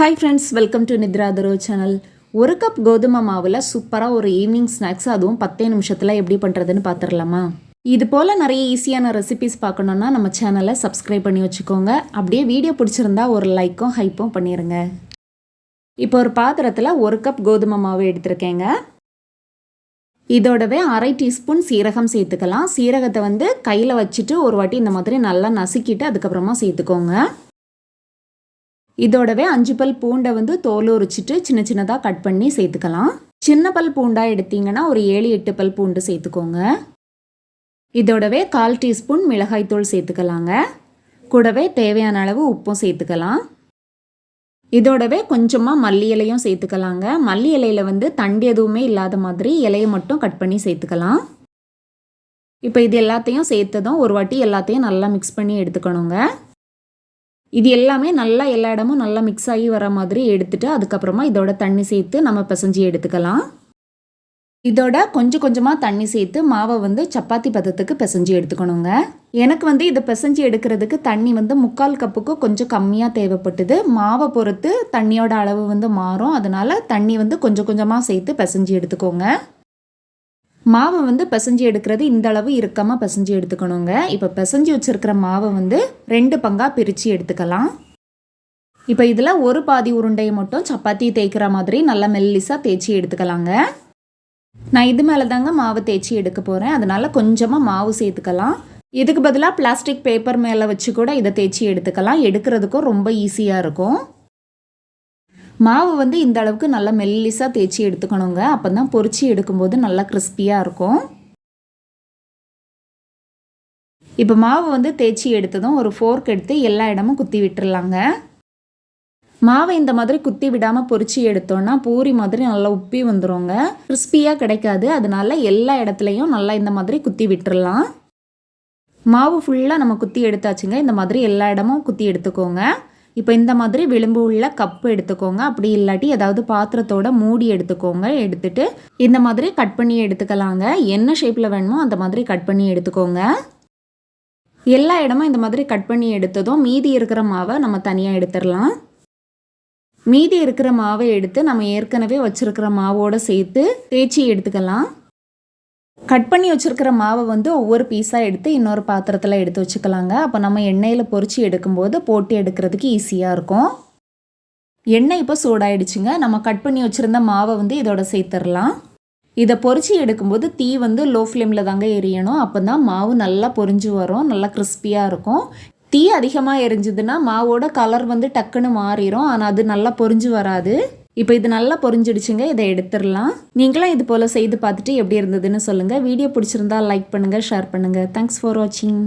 Hi friends, welcome to Nithra Tharo channel. ஒரு cup கோதுமை மாவில் சூப்பராக ஒரு ஈவினிங் ஸ்நாக்ஸ், அதுவும் 10 நிமிஷத்தில் எப்படி பண்ணுறதுன்னு பார்த்துடலாமா? இது போல் நிறைய ஈஸியான ரெசிபிஸ் பார்க்கணுன்னா நம்ம சேனலை சப்ஸ்கிரைப் பண்ணி வச்சுக்கோங்க. அப்படியே வீடியோ பிடிச்சிருந்தா ஒரு லைக்கும் ஹைப்பும் பண்ணிடுங்க. இப்போ ஒரு பாத்திரத்தில் ஒரு கப் கோதுமை மாவு எடுத்திருக்கேங்க. இதோடவே 1/2 டீஸ்பூன் சீரகம் சேர்த்துக்கலாம். சீரகத்தை கையில் வச்சுட்டு ஒரு வாட்டி இந்த மாதிரி நல்லா நசுக்கிட்டு அதுக்கப்புறமா சேர்த்துக்கோங்க. இதோடவே 5 பல் பூண்டை தோல் உரிச்சிட்டு சின்ன சின்னதாக கட் பண்ணி சேர்த்துக்கலாம். சின்ன பல் பூண்டாக எடுத்தீங்கன்னா ஒரு 7-8 பல் பூண்டு சேர்த்துக்கோங்க. இதோடவே 1/4 டீஸ்பூன் மிளகாய்த்தூள் சேர்த்துக்கலாங்க. கூடவே தேவையான அளவு உப்பும் சேர்த்துக்கலாம். இதோடவே கொஞ்சமாக மல்லி இலையும் சேர்த்துக்கலாங்க. மல்லி இலையில் தண்டு எதுவுமே இல்லாத மாதிரி இலையை மட்டும் கட் பண்ணி சேர்த்துக்கலாம். இப்போ இது எல்லாத்தையும் சேர்த்ததும் ஒரு வாட்டி எல்லாத்தையும் நல்லா மிக்ஸ் பண்ணி எடுத்துக்கணுங்க. இது எல்லாமே நல்லா எல்லா இடமும் நல்லா மிக்ஸ் ஆகி வர மாதிரி எடுத்துட்டு அதுக்கப்புறமா இதோட தண்ணி சேர்த்து நம்ம பிசைஞ்சு எடுத்துக்கலாம். இதோட கொஞ்சம் கொஞ்சமாக தண்ணி சேர்த்து மாவை சப்பாத்தி பதத்துக்கு பிசைஞ்சு எடுத்துக்கணுங்க. எனக்கு இதை பிசைஞ்சு எடுக்கிறதுக்கு தண்ணி 3/4 கப்புக்கு கொஞ்சம் கம்மியாக தேவைப்பட்டுது. மாவை பொறுத்து தண்ணியோட அளவு மாறும். அதனால தண்ணி கொஞ்சம் கொஞ்சமாக சேர்த்து பிசைஞ்சு எடுத்துக்கோங்க. மாவை பிசைஞ்சு எடுக்கிறது இந்த அளவு இறுக்கமாக பிசைஞ்சு எடுத்துக்கணுங்க. இப்போ பிசைஞ்சு வச்சுருக்கிற மாவை 2 பங்காக பிரித்து எடுத்துக்கலாம். இப்போ இதில் ஒரு பாதி உருண்டையை மட்டும் சப்பாத்தி தேய்க்கிற மாதிரி நல்லா மெல்லிசாக தேய்ச்சி எடுத்துக்கலாங்க. நான் இது மேலே தாங்க மாவை தேய்ச்சி எடுக்க போகிறேன். அதனால் கொஞ்சமாக மாவு சேர்த்துக்கலாம். இதுக்கு பதிலாக பிளாஸ்டிக் பேப்பர் மேலே வச்சு கூட இதை தேய்ச்சி எடுத்துக்கலாம். எடுக்கிறதுக்கும் ரொம்ப ஈஸியாக இருக்கும். மாவு இந்த அளவுக்கு நல்லா மெல்லிசாக தேய்ச்சி எடுத்துக்கணுங்க. அப்போ தான் பொரிச்சு எடுக்கும்போது நல்லா கிறிஸ்பியாக இருக்கும். இப்போ மாவு தேய்ச்சி எடுத்ததும் ஒரு ஃபோர்க் எடுத்து எல்லா இடமும் குத்தி விட்டுறலாங்க. மாவை இந்த மாதிரி குத்தி விடாமல் பொரிச்சு எடுத்தோன்னா பூரி மாதிரி நல்லா உப்பி வந்துடுங்க. கிறிஸ்பியாக கிடைக்காது. அதனால எல்லா இடத்துலையும் நல்லா இந்த மாதிரி குத்தி விட்டுறலாம். மாவு ஃபுல்லாக நம்ம குத்தி எடுத்தாச்சுங்க. இந்த மாதிரி எல்லா இடமும் குத்தி எடுத்துக்கோங்க. இப்போ இந்த மாதிரி விளிம்பு உள்ள கப்பு எடுத்துக்கோங்க. அப்படி இல்லாட்டி ஏதாவது பாத்திரத்தோட மூடி எடுத்துக்கோங்க. எடுத்துட்டு இந்த மாதிரி கட் பண்ணி எடுத்துக்கலாங்க. என்ன ஷேப்பில் வேணுமோ அந்த மாதிரி கட் பண்ணி எடுத்துக்கோங்க. எல்லா இடமும் இந்த மாதிரி கட் பண்ணி எடுத்ததும் மீதி இருக்கிற மாவை நம்ம தனியாக எடுத்துடலாம். மீதி இருக்கிற மாவை எடுத்து நம்ம ஏற்கனவே வச்சுருக்கிற மாவோடு சேர்த்து தேய்ச்சி எடுத்துக்கலாம். கட் பண்ணி வச்சுருக்கிற மாவை ஒவ்வொரு பீஸாக எடுத்து இன்னொரு பாத்திரத்தில் எடுத்து வச்சுக்கலாங்க. அப்போ நம்ம எண்ணெயில் பொரிச்சு எடுக்கும்போது போட்டு எடுக்கிறதுக்கு ஈஸியாக இருக்கும். எண்ணெய் இப்போ சூடாயிடுச்சுங்க. நம்ம கட் பண்ணி வச்சுருந்த மாவை இதோட சேர்த்துடலாம். இதை பொரிச்சு எடுக்கும்போது தீ லோ ஃப்ளேமில் தாங்க எரியணும். அப்போ தான் மாவு நல்லா பொரிஞ்சு வரும், நல்லா கிறிஸ்பியாக இருக்கும். தீ அதிகமாக எரிஞ்சுதுன்னா மாவோட கலர் டக்குன்னு மாறிடும். ஆனால் அது நல்லா பொரிஞ்சு வராது. இப்போ இது நல்லா பொரிஞ்சிடுச்சுங்க. இதை எடுத்துடலாம். நீங்களும் இது போல் செய்து பார்த்துட்டு எப்படி இருந்ததுன்னு சொல்லுங்கள். வீடியோ பிடிச்சிருந்தா லைக் பண்ணுங்கள், ஷேர் பண்ணுங்கள். தேங்க்ஸ் ஃபார் வாட்சிங்.